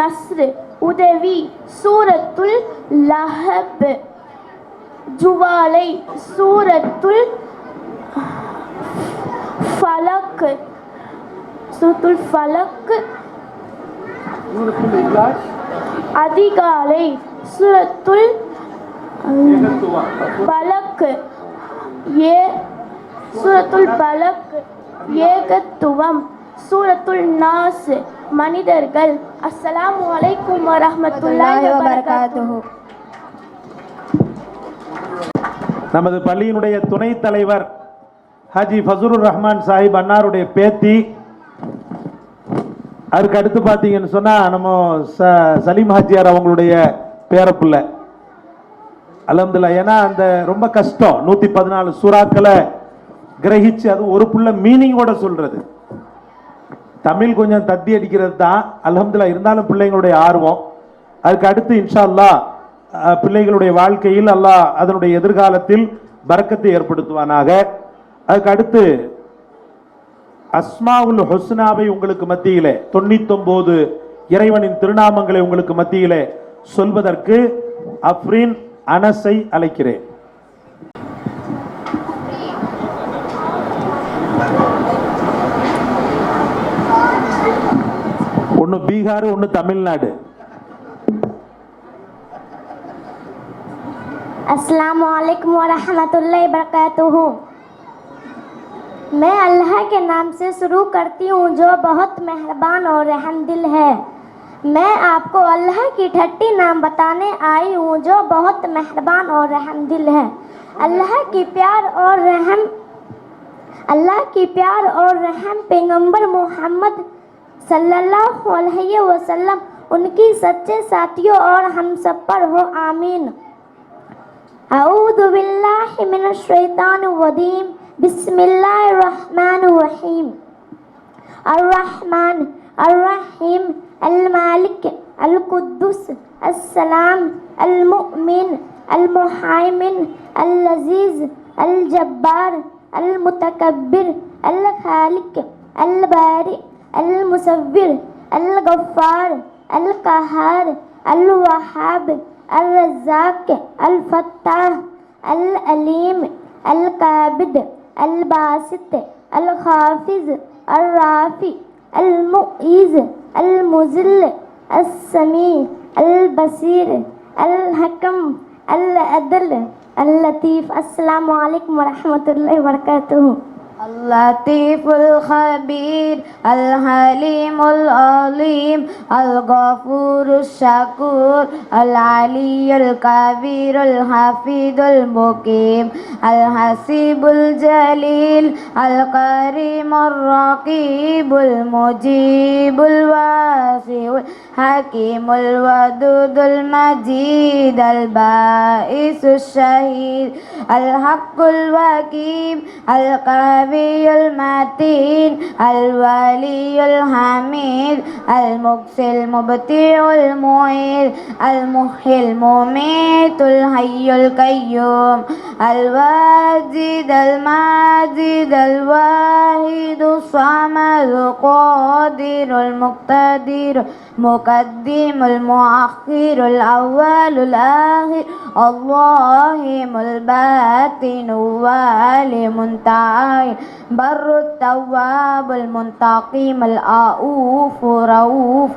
நஸ்ர் உதவி, சூரத்துல் லஹப் ஜுவாலை, சூரத்துல் ஃபலக், சூரத்துல் ஃபலக் அதிகாலை, சூரத்துல் பலக் சூரத்துல் பலக் ஏகத்துவம், சூரத்துல் நாஸ் மனிதர்கள். அஸ்ஸலாமு அலைக்கும் வரஹ்மத்துல்லாஹி வபரகாத்துஹு. நமது பள்ளியினுடைய துணைத் தலைவர் ஹாஜி ஃபசலுர் ரஹ்மான் சாஹிப் அன்னாருடைய பேத்தி. அதுக்கு அடுத்து பார்த்தீங்கன்னு சொன்னால் நம்ம சலீம் ஹாஜியார் அவங்களுடைய பேரப்புள்ள. அல்ஹம்துலில்லாஹ். ஏன்னா அந்த ரொம்ப கஷ்டம் 114 சூறாக்களை கிரகிச்சு அது ஒரு புள்ள மீனிங்கோட சொல்றது. தமிழ் கொஞ்சம் தத்தி அடிக்கிறது தான் அல்ஹம்துலில்லாஹ். இருந்தாலும் பிள்ளைங்களுடைய ஆர்வம். அதுக்கு அடுத்து இன்ஷா அல்லாஹ் பிள்ளைகளுடைய வாழ்க்கையில் அல்லாஹ் அதனுடைய எதிர்காலத்தில் பரக்கத்தை ஏற்படுத்துவானாக. அதுக்கு அடுத்து அஸ்மாவுல் ஹுஸ்னாவை உங்களுக்கு மத்தியிலே 99 இறைவனின் திருநாமங்களை உங்களுக்கு மத்தியிலே சொல்வதற்கு அஃப்ரீன் அனஸை அழைக்கிறேன். ஒன்னு பீகார், ஒன்னு தமிழ்நாடு. अस्सलामु अलैकुम वरहमतुल्लाहि वबरकातुहू। मैं अल्लाह के नाम से शुरू करती हूँ जो बहुत मेहरबान और रहमदिल है। मैं आपको अल्लाह की 30 नाम बताने आई हूँ जो बहुत मेहरबान और रहमदिल है। अल्लाह की प्यार और रहम पैगंबर मोहम्मद सल्लल्लाहु अलैहि वसल्लम उनकी सच्चे साथियों और हम सब पर हो, आमीन। अऊज़ु बिल्लाहि मिनश शैतानिर रजीम। बिस्मिल्लाहिर रहमानिर रहीम। अर्रहमान अर्रहीम अल मालिक अल कुद्दुस अस्सलाम अल मुमिन अल मुहाइमिन अल अजीज अल जब्बार अल मुतकब्बिर अल खालिक अल बारी अल मुसव्विर अल गफ्फार अल कहार अल वहाब अल रज़्ज़ाक अल फत्ताह अल अलीम अल काबिद अल बासित अल खाफिज अल राफी अल मुईज़ अल मुज़िल अल समी अल बसीर अल हकम अल अदल अल लतीफ़। अस्सलामु अलैकुम वरहमतुल्लाहि वबरकातुहू। اللطيفul khabir al-halimul alim al-ghafurus syakur al-aliyul kabirul hafidul mukim al-hasibul jalil al-karimur raqibul mujibul wasiul hakimul wadudul majid al-baisus syahid al-haqqul wakim al-Qawiyul Matin al-Waliyul Hamid al-Muqsil Mubti'ul Mu'id al-Muhyil Mumitul Hayyul Qayyum al-Wajid al-Majid al-Wahidus Samadul Qadirul Muqtadirul Muqaddimul Muakhirul Awwalul Akhir Allahimul Batinul Walimun ta'ay Barrut Tawwabul Muntaqimul A'ufur Rauf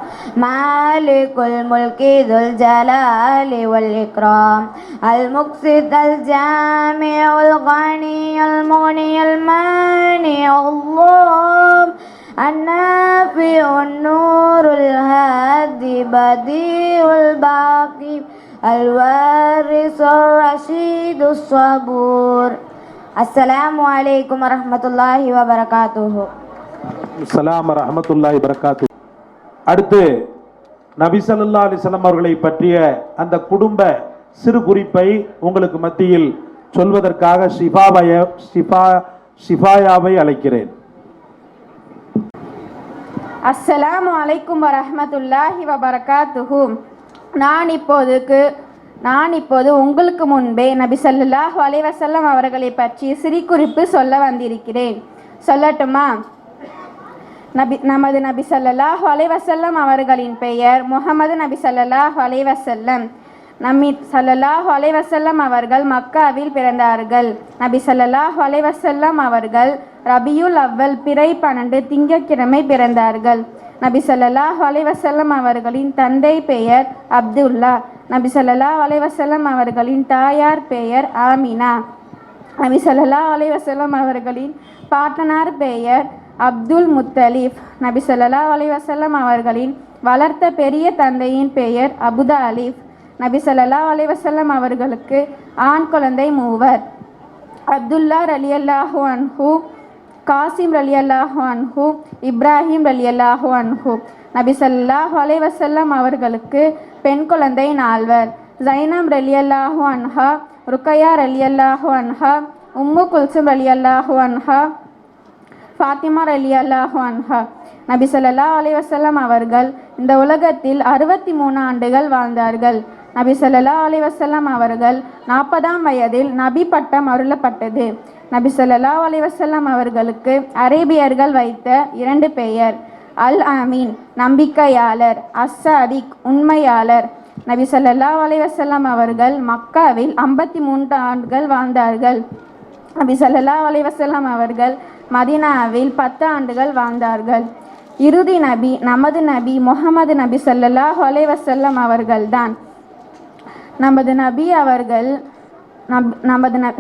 Malikul Mulki Dhul Jalali wal Ikram Al-Muqsid Al-Jami'ul Ghani Al-Mughni Al-Mani Allah An-Nafi'un Nurul Hadi Badi'ul Baqi Al-Warisur Rashidus Sabur. Assalamualaikum warahmatullahi wabarakatuh. அஸ்ஸலாமு ரஹ்மத்துல்லாஹி வபரகாத்துஹு. அடுத்து நபி ஸல்லல்லாஹு அலைஹி வஸல்லம் அவர்களை பற்றிய அந்த குடும்ப சிறு குறிப்பை உங்களுக்கு மத்தியில் சொல்வதற்காக ஷிஃபாயாவை அழைக்கிறேன். அஸ்ஸலாமு அலைக்கும் வரஹ்மத்துல்லாஹி வபரகாத்துஹு. நான் இப்போது உங்களுக்கு முன்பே நபி ஸல்லல்லாஹு அலைஹி வஸல்லம் அவர்களை பற்றி சிறு குறிப்பு சொல்ல வந்திருக்கிறேன். சொல்லட்டுமா? நமது நபி ஸல்லல்லாஹு அலைஹி வஸல்லம் அவர்களின் பெயர் முஹம்மது நபி ஸல்லல்லாஹு அலைஹி வஸல்லம். நபி ஸல்லல்லாஹு அலைஹி வஸல்லம் அவர்கள் மக்காவில் பிறந்தார்கள். நபி ஸல்லல்லாஹு அலைஹி வஸல்லம் அவர்கள் ரபியுல் அவ்வல் பிறை 12 திங்கட்கிழமை பிறந்தார்கள். நபி ஸல்லல்லாஹு அலைஹி வஸல்லம் அவர்களின் தந்தை பெயர் அப்துல்லா. நபி ஸல்லல்லாஹு அலைஹி வஸல்லம் அவர்களின் தாயார் பெயர் ஆமினா. நபி ஸல்லல்லாஹு அலைஹி வஸல்லம் அவர்களின் பாட்டனார் பெயர் அப்துல் முத்தலிப். நபி ஸல்லல்லாஹு அலைஹி வஸல்லம் அவர்களின் வளர்த்த பெரிய தந்தையின் பெயர் அபுதாலிப். நபி ஸல்லல்லாஹு அலைஹி வஸல்லம் அவர்களுக்கு ஆண் குழந்தை 3. அப்துல்லா ரலியல்லாஹு அன்ஹு, காசிம் ரலியல்லாஹு அன்ஹு, இப்ராஹிம் ரலியல்லாஹு அன்ஹு. நபி ஸல்லல்லாஹு அலைஹி வஸல்லம் அவர்களுக்கு பெண் குழந்தை 4. ஜைனப் ரலியல்லாஹு அன்ஹா, ருக்கையா ரலியல்லாஹு அன்ஹா, உம்மு குல்சும் ரலியல்லாஹு அன்ஹா, ஃபாத்திமா ரலியல்லாஹு அன்ஹா. நபி ஸல்லல்லாஹு அலைஹி வஸல்லம் அவர்கள் இந்த உலகத்தில் 63 ஆண்டுகள் வாழ்ந்தார்கள். நபி ஸல்லல்லாஹு அலைஹி வஸல்லம் அவர்கள் 40ஆம் வயதில் நபி பட்டம் அருளப்பட்டது. நபி ஸல்லல்லாஹு அலைஹி வஸல்லம் அவர்களுக்கு அரேபியர்கள் வைத்த 2 பெயர். அல் அமீன் நம்பிக்கையாளர், அஸ்ஸாதிக் உண்மையாளர். நபி ஸல்லல்லாஹு அலைஹி வஸல்லம் அவர்கள் மக்காவில் 53 ஆண்டுகள் வாழ்ந்தார்கள். நபி ஸல்லல்லாஹு அலைஹி வஸல்லம் அவர்கள் மதீனாவில் 10 ஆண்டுகள் வாழ்ந்தார்கள். இறுதி நபி நமது நபி முஹம்மது நபி ஸல்லல்லாஹு அலைஹி வஸல்லம் அவர்கள்தான். நமது நபி அவர்கள்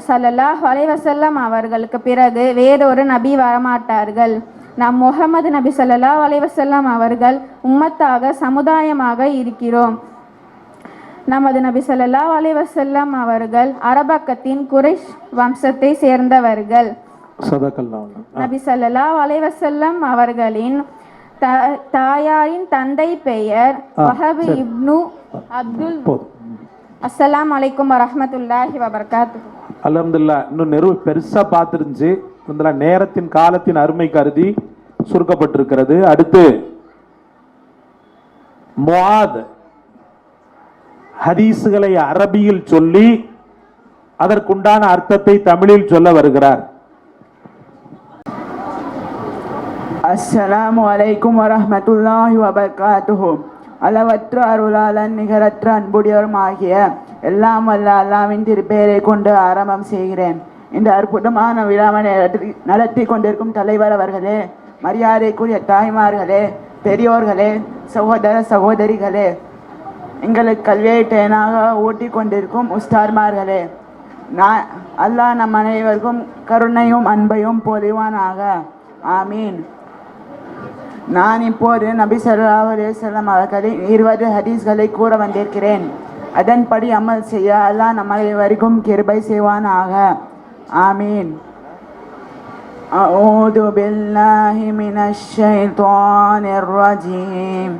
ஸல்லல்லாஹு அலைஹி வஸல்லம் அவர்களுக்கு பிறகு வேறொரு நபி வரமாட்டார்கள். நம் முஹம்மது நபி ஸல்லல்லாஹு அலைஹி வஸல்லம் அவர்கள் உம்மத்தாக சமுதாயமாக இருக்கிறோம். நமது நபி ஸல்லல்லாஹு அலைஹி வஸல்லம் அவர்கள் அரபக்கத்தின் குரைஷ் வம்சத்தை சேர்ந்தவர்கள். நபி ஸல்லல்லாஹு அலைஹி வஸல்லம் அவர்களின் தாயாரின் தந்தை பெயர் வஹப் இப்னு அப்துல். அஸ்ஸலாமு அலைக்கும் வரஹ்மத்துல்லாஹி வபரகாத்துஹு. அல்ஹம்துலில்லாஹ். இன்னும் நெருவு பெருசா பார்த்துருந்துச்சு, இதெல்லாம் நேரத்தின் காலத்தின் அருமை கருதி சுருக்கப்பட்டிருக்கிறது. அடுத்து முஆத் ஹதீஸுகளை அரபியில் சொல்லி அதற்குண்டான அர்த்தத்தை தமிழில் சொல்ல வருகிறார். அஸ்ஸலாமு அலைக்கும் வரஹ்மத்துல்லாஹி வபரகாத்துஹு. அளவற்ற அருளாளன் நிகரற்ற அன்புடையோருமாகிய எல்லாம் வல்ல அல்லாஹ்வின் திருப்பெயரை கொண்டு ஆரம்பம் செய்கிறேன். இந்த அற்புதமான விழாவை நடத்தி கொண்டிருக்கும் தலைவர் அவர்களே, மரியாதைக்குரிய தாய்மார்களே, பெரியோர்களே, சகோதர சகோதரிகளே, எங்களுக்கு கல்வியை தேனாக ஊட்டி கொண்டிருக்கும் உஸ்தார்மார்களே, அல்லாஹ் நம் அனைவருக்கும் கருணையும் அன்பையும் பொழிவானாக. ஆமீன். நான் இப்போது நபி ஸல்லல்லாஹு அலைஹி வஸல்லம் அவர்களின் 20 ஹதீஸ்களை கூற வந்திருக்கிறேன். அதன்படி அமல் செய்ய அல்லாஹ் நம் அனைவருக்கும் கிருபை செய்வானாக. ஆமீன். அஊது பில்லாஹி மினஷ் ஷைத்தானிர் ரஜீம்.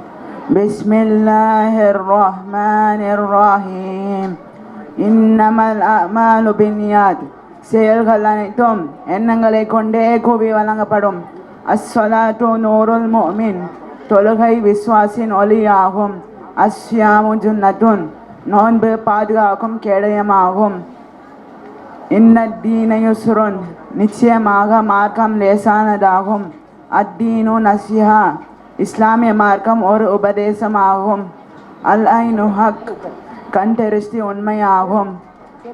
பிஸ்மில்லாஹிர் ரஹ்மானிர் ரஹீம். இன்னமல் அஅமாலு பின்னியாத். செயல்கள் அனைத்தும் எண்ணங்களை கொண்டே கூவி வழங்கப்படும். அஸ்ஸலாத்து நூருல் முஃமின். தொழுகை விஸ்வாசின் ஒளியாகும். அஸ்ஸியாமு ஜுன்னத்துன். நோன்பு பாதுகாக்கும் கேடயமாகும். இன்னத்தீன யுஸ்ருன். நிச்சயமாக மார்க்கம் லேசானதாகும். அத்தீனு நசிஹா. இஸ்லாமிய மார்க்கம் ஒரு உபதேசமாகும். அல் ஐனு ஹக். கண் தெரிஸ்தி உண்மையாகும்.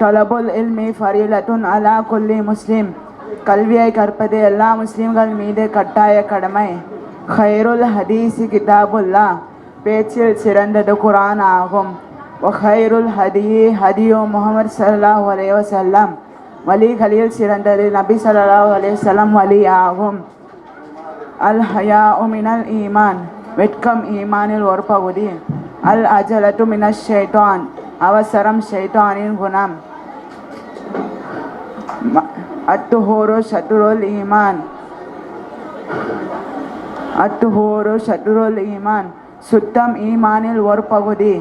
தொலபுல் இல்மி ஃபரீலத்துன் அலா குல்லி முஸ்லிம். கல்வியை கற்பது எல்லா முஸ்லிம்கள் மீது கட்டாய கடமை. ஹைருல் ஹதீஸி கிதாபுல்லா. பேச்சில் சிறந்தது குரான் ஆகும். ஹைருல் ஹதியி ஹதியு முஹம்மது ஸல்லல்லாஹு அலைஹி வஸல்லம். வலிகளில் சிறந்தது நபி ஸல்லல்லாஹு அலைஹி வஸல்லம் வலி ஆகும். அல் ஹயாஉ மினல் ஈமான். வெட்கம் ஈமானில் ஒரு பகுதி. அல் அஜலத்து மினஷ் ஷைத்தான். அவசரம் ஷைத்தானின் குணம். அத்துஹூரு ஷத்ருல் ஈமான். அத்துஹூரு ஷத்ருல் ஈமான். சுத்தம் ஈமானில் ஒரு பகுதி.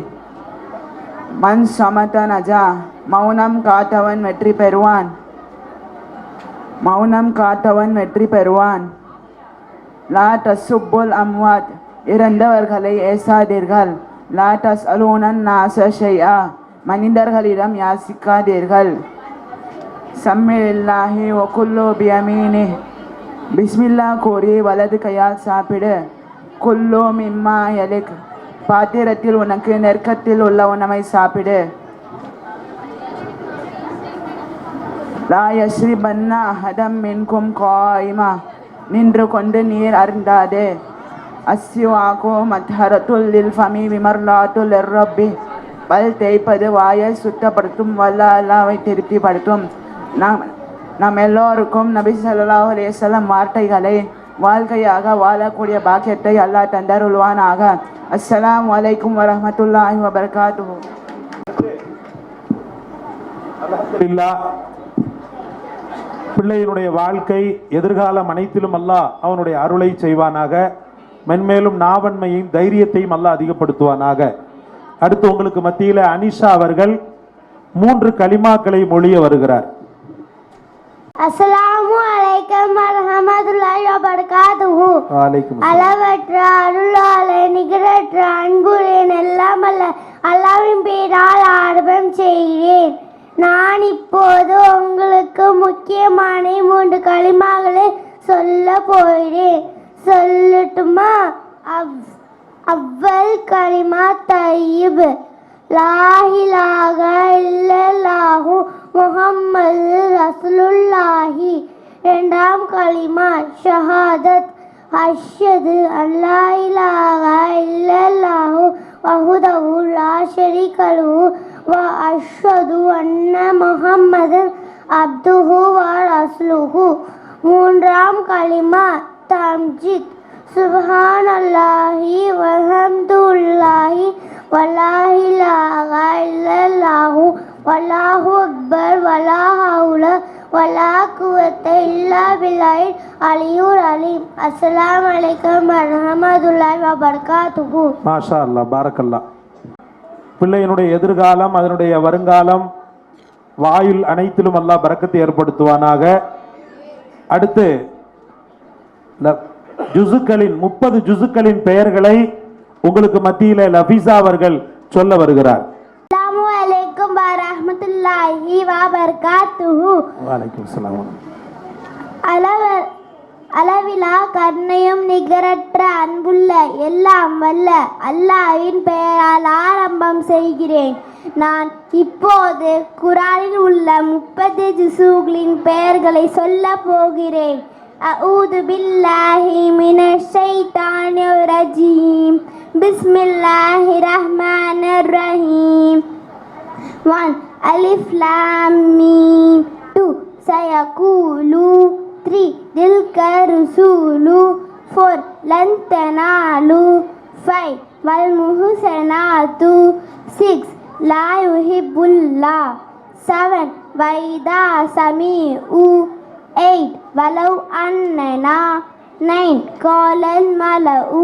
மன் சமத நஜா. மௌனம் காத்தவன் வெற்றி பெறுவான். மௌனம் காத்தவன் வெற்றி பெறுவான். லா தசுப்புல் அம்வாத். இறந்தவர்களை ஏசாதீர்கள். லா தஸ்அலூனன் நாஸ ஷைஆ. மனிதர்களிடம் யாசிக்காதீர்கள். சம்மிலில்லாஹி வகுல்லு பியமீனி. பிஸ்மில்லா கூறி வலது கையால் சாப்பிடு. குல்லு மிம்மா யலிக். பாத்திரத்தில் உனக்கு நெருக்கத்தில் உள்ள உணவை சாப்பிடு. லா யஸ்ரிபன்ன அஹதம் மின்கும் காயிமா. நின்று கொண்டு நீர் அருந்தாதே. அஸ்ஸிவாகு மத்ஹரத்துல் லில் ஃபமி விமர்லாத்துல் லிர்ரப்பி. பல் தேய்ப்பது வாயை சுத்தப்படுத்தும், வல்ல அல்லாஹ்வை திருப்திப்படுத்தும். நாம் எல்லோருக்கும் நபி ஸல்லல்லாஹு அலைஹி வஸல்லம் வார்த்தைகளை வாழ்க்கையாக வாழக்கூடிய பாக்கியத்தை அல்லாஹ் தந்தருள்வானாக. அஸ்ஸலாமு அலைக்கும் வரஹ்மத்துல்லாஹி வபரகாத்துஹு. அல்ஹம்துலில்லாஹ். பிள்ளையினுடைய வாழ்க்கை எதிர்காலம் அனைத்திலும் அல்லாஹ் அவனுடைய அருளை செய்வானாக. மென்மேலும் நாவன்மையும் தைரியத்தையும் அல்லாஹ் அதிகப்படுத்துவானாக. அடுத்து உங்களுக்கு மத்தியில் அனிஷா அவர்கள் 3 கலிமாக்களை மொழிய வருகிறார். அஸ்ஸலாமு அலைக்கும் வரஹ்மத்துல்லாஹி வபரகாத்துஹு. வலைக்கும் அளவற்ற அருளாளன் நிகரற்ற அன்புடன் எல்லாம் அல்ல அல்லாஹ்வின் பெயரால் ஆரம்பம் செய்கிறேன். நான் இப்போது உங்களுக்கு முக்கியமான 3 களிமாக்களை சொல்ல போகிறேன். சொல்லட்டுமா? அவ்வல் கலிமா தய்யிப் லா இலாஹா இல்லல்லாஹு முஹம்மது ரசூலுல்லாஹி. இரண்டாம் கலிமா ஷஹாதத் அஷ்ஹது அல்லா இலாஹா இல்லல்லாஹு வஹ்தஹு லா ஷரீக லஹு வ அஷ்ஹது அன்ன முஹம்மதன் அப்துஹு வ ரசூலுஹு. மூன்றாம் கலிமா தம்ஜித் சுப்ஹானல்லாஹி வல்ஹம்துலில்லாஹி வலா இலாஹா இல்லல்லாஹு வல்லாஹு அக்பர் வலா ஹவுல வலா குவத்த இல்லா பில்லாஹில் அலியுல் அலீம். அஸ்ஸலாமு அலைக்கும் வரஹ்மத்துல்லாஹி வபரகாத்துஹு. மாஷா அல்லாஹ், பாரக்கல்லா. பிள்ளையினுடைய எதிர்காலம், அதனுடைய வருங்காலம், வாயில் அனைத்திலும் அல்லாஹ் பரக்கத்தை ஏற்படுத்துவானாக. அடுத்து ஜுசுக்களின் 30 ஜுசுக்களின் பெயர்களை உங்களுக்கு மத்தியில லபீசா அவர்கள் சொல்ல வருகிறார். அஸ்ஸலாமு அலைக்கும் வரஹ்மத்துல்லாஹி வபரகாத்துஹு. வலைக்கும் ஸலாம். அளவிலா கருணையும் நிகரற்ற அன்புள்ள எல்லாம் வல்ல அல்லாஹ்வின் பெயரால் ஆரம்பம் செய்கிறேன். நான் இப்போது குர்ஆனில் உள்ள 30 ஜுசுகளின் பெயர்களை சொல்ல போகிறேன். அஊது பில்லாஹி மினஷ் ஷைத்தானிர் ரஜீம். பிஸ்மில்லாஹிர் ரஹ்மானிர் ரஹீம். 1 அலிஃப் லாம் மீம். 2 சயகூலு. 3 தில்க ருசூலு. 4 லன் தனாலு. 5 வல் முஹ்சனாத்து. 6 லா யுஹிப்புல்லா. 7 வைதா சமீஉ. 8 வலவ் அன்னனா. 9 காலல் மலஉ.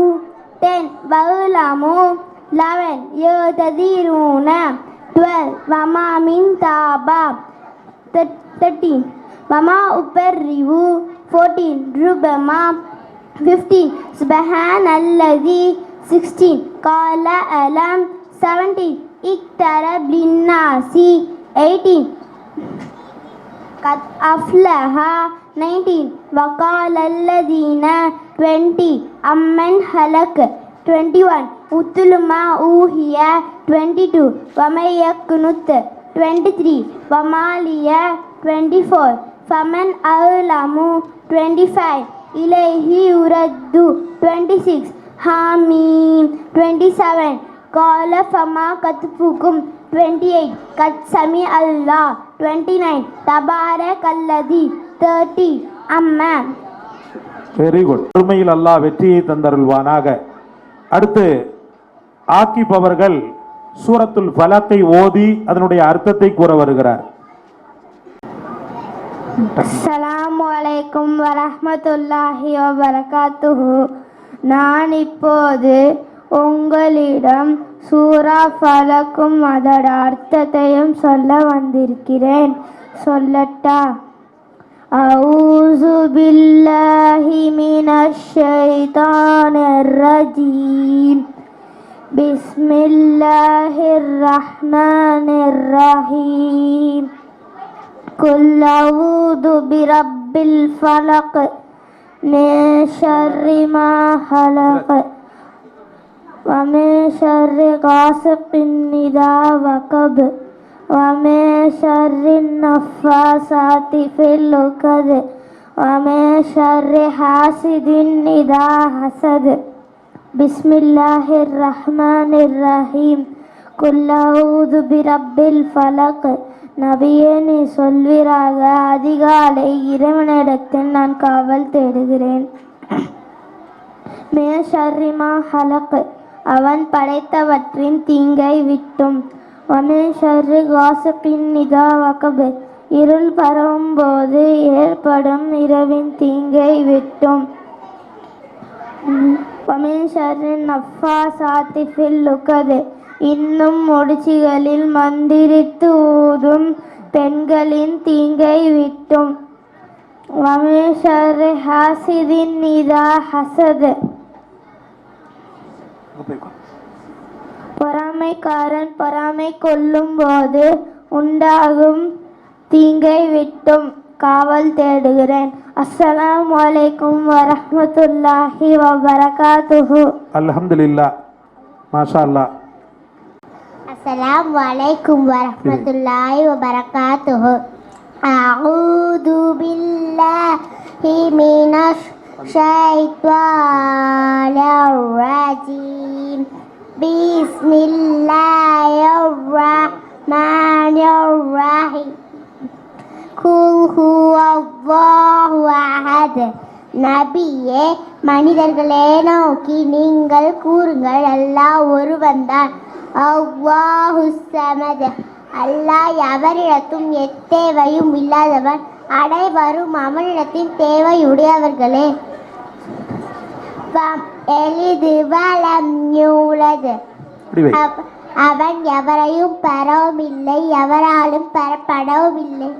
10 வலமு. 11 யததிரூன. 12 வமா மின் தாபா. 13 வமா உபர்ரிவு. 14 ருபமா. 15 சுப்ஹானல்லதி. 16 கால அலம். 17 இக்தரப் லின்னாசி. 18 கத் அஃப்லஹா. 19 வகாலல்லதீன. 20 அம்மன் ஹலக். 21 உத்துலுமா ஊஹிய. 22 வமையக்குனுத். 23 வமாலிய. 24 ஃபமன் அலமு. 25 இலைஹி உரத்து. 26 ஹாமீம். 27 கால ஃபமா கத்புக்கும். 28 கத் சமி அல்லாஹ். 29 தபாரகல்லதி. 30 அம்மா. Very good. உண்மையில் அல்லாஹ் வெற்றியை தந்தருள்வானாக. அடுத்து ஆக்கிப் அவர்கள் சூரத்துல் ஃபலக்கை ஓதி அதனுடைய அர்த்தத்தை கூற வருகிறார். அஸ்ஸலாமு அலைக்கும் வரஹ்மத்துல்லாஹி வபரகாத்துஹு. நான் இப்போது உங்களிடம் சூரா ஃபலக்கும் அதோட அர்த்தத்தையும் சொல்ல வந்திருக்கிறேன். சொல்லட்டா? அஊஸு பில்லாஹி மினஷ் ஷைத்தானிர் ரஜீம். பிஸ்மில்லாஹிர் ரஹ்மானிர் ரஹீம். குல் அஊது பிரப்பில் ஃபலக் மின் ஷர்ரி மா ஹலக் ومن شر غاسق إذا وقب ومن شر النفاثات في العقد ومن شر حاسد إذا حسد. بسم الله الرحمن الرحيم. قل أعوذ برب الفلق. நபியே நீ சொல்வீராக, அதிகாலை இறைவனிடத்தில் நான் காவல் தேடுகிறேன். மே ஷர்ரி மா ஹலக், அவன் படைத்தவற்றின் தீங்கை விட்டும். வமே ஷர்ரி காசிகின் இதா வகப், இருள் பரவும் போது ஏற்படும் இரவின் தீங்கை விட்டும். வமே ஷர்ரி நஃபாசாத்தி ஃபில் உகத், இன்னும் முடிச்சுகளில் மந்திரித்து ஊதும் பெண்களின் தீங்கை விட்டும். வமே ஷர்ரி ஹாசிதின் இதா ஹசத், பொறாமைக்காரன் பொறாமை கொள்ளும் போது உண்டாகும் தீங்கை விட்டும் காவல் தேடுகிறேன். அஸ்ஸலாமு அலைக்கும் வரஹ்மத்துல்லாஹி வபரகாத்துஹு. அல்ஹம்துலில்லாஹ். மாஷா அல்லாஹ். அஸ்ஸலாமு அலைக்கும் வரஹ்மத்துல்லாஹி வபரகாத்துஹு. அஊது பில்லாஹி மினஷ் ஷைத்வானிர் ரஜீம். பிஸ்மில்லாஹிர் ரஹ்மானிர் ரஹீம். குல் ஹுவல்லாஹு அஹத். நபியே, மனிதர்களே நோக்கி நீங்கள் கூறுங்கள், அல்லாஹ் ஒருவன்தான். அல்லாஹு ஸமத். அல்லாஹ் எவரிடத்தும் எத்தேவையும் இல்லாதவன், அனைவரும் அவனிடத்தின் தேவையுடையவர்களே. எளிது வலம் யூலது. அவன் எவரையும் பெறவும் இல்லை, எவராலும் பெறப்படவும் இல்லை.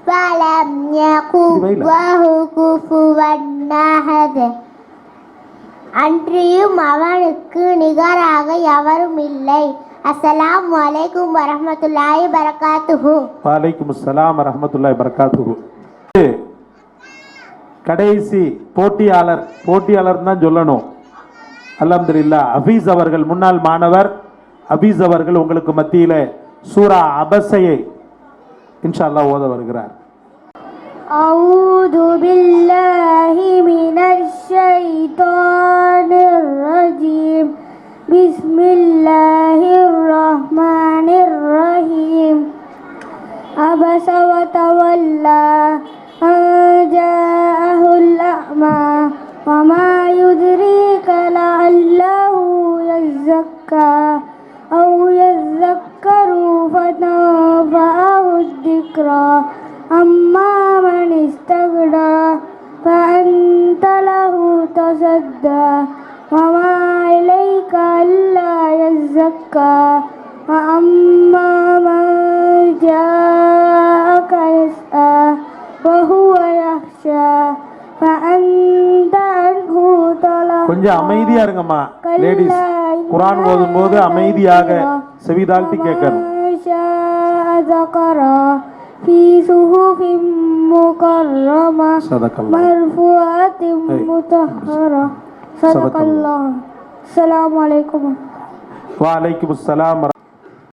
வலம் யகுன் லஹு குஃபுவன் அஹத். அன்றியும் அவனுக்கு நிகராக எவரும் இல்லை. அஸ்ஸலாமு அலைக்கும் வரஹ்மத்துல்லாஹி வபரகாத்துஹு. வலைக்கும் அஸ்ஸலாம் வரஹ்மத்துல்லாஹி வபரகாத்துஹு. கடைசி போட்டியாளர் தான் சொல்லணும். அல்ஹம்துலில்லாஹ். ஹபீஸ் அவர்கள், முன்னாள் மாணவர் ஹபீஸ் அவர்கள் உங்களுக்கு மத்தியில சூரா அபஸையை இன்ஷா அல்லாஹ் ஓத வருகிறார். அஊது பில்லாஹி மினஷ் ஷைத்தானிர் ரஜீம். பிஸ்மில்லாஹிர் ரஹ்மானிர் ரஹீம். அபஸ வ தவல்லா ஜாஅஹுல் அஅமா வமா யுத்ரீக லஅல்லஹு யஸக்கா அவ் யذكரு ஃபதன்ஃபஅஹுத் திக்ரா. أما من استغنى فأنت له تصدى وما إليك ألا يزكى وأما من جاءك يسعى وهو يخشى فأنت عنه تلهى. கொஞ்சம் அமைதியா இருங்கம்மா லேடிஸ். குர்ஆன் ஓதும்போது அமைதியாக செவிதாழ்த்தி கேட்கணும். في صحف مكرمة مرفوعة مطهرة. صدق الله. السلام عليكم. وعليكم السلام.